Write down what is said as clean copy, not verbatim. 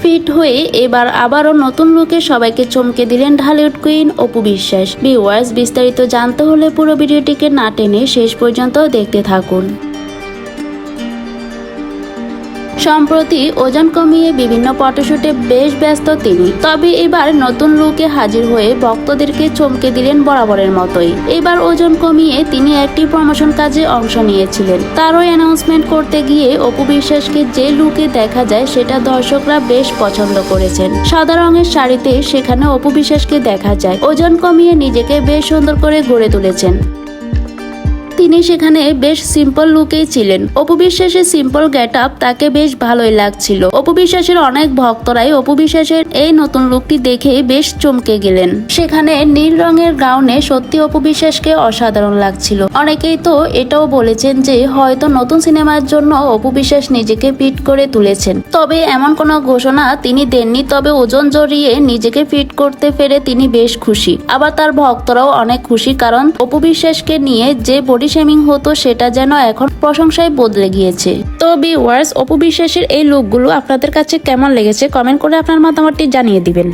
Fit হয়ে এবার আবারও নতুন লুকে সবাইকে চমকে দিলেন ঢালিউড কুইন অপু বিশ্বাস। ভিউয়ার্স, বিস্তারিত জানতে হলে পুরো ভিডিওটিকে না টেনে শেষ পর্যন্ত দেখতে থাকুন। সম্প্রতি ওজন কমিয়ে বিভিন্ন ফটোশুটে বেশ ব্যস্ত তিনি, তবে এবার নতুন লুকে হাজির হয়ে ভক্তদেরকে চমকে দিলেন বরাবরের মতোই। এবার ওজন কমিয়ে তিনি একটি প্রমোশন কাজে অংশ নিয়েছিলেন। তারও অ্যানাউন্সমেন্ট করতে গিয়ে অপু বিশ্বাসকে যে লুকে দেখা যায় সেটা দর্শকরা বেশ পছন্দ করেছেন। সাদা রঙের শাড়িতে সেখানে অপু বিশ্বাসকে দেখা যায়। ওজন কমিয়ে নিজেকে বেশ সুন্দর করে গড়ে তুলেছেন। তিনি সেখানে বেশ সিম্পল লুকেই ছিলেন। অপু বিশ্বাসের সিম্পল গেট আপ তাকে বেশ ভালোই লাগছিল। অপু বিশ্বাসের অনেক ভক্তরাই অপু বিশ্বাসের এই নতুন লুকটি দেখে বেশ চমকে গেলেন। সেখানে নীল রঙের গাউনে সত্যি অপু বিশ্বাসকে অসাধারণ লাগছিল। অনেকেই তো এটাও বলেছেন যে হয়তো নতুন সিনেমার জন্য অপু বিশ্বাস নিজেকে ফিট করে তুলেছেন। তবে এমন কোনো ঘোষণা তিনি দেননি। তবে ওজন জড়িয়ে নিজেকে ফিট করতে পেরে তিনি বেশ খুশি। আবার তার ভক্তরাও অনেক খুশি, কারণ অপু বিশ্বাসকে নিয়ে যে বডি শেমিং হতো সেটা যেন এখন প্রশংসায় বদলে গিয়েছে। তো ভিউয়ার্স, অপু বিশ্বাসের এই লুকগুলো আপনাদের কাছে কেমন লেগেছে কমেন্ট করে আপনার মতামতটি জানিয়ে দিবেন।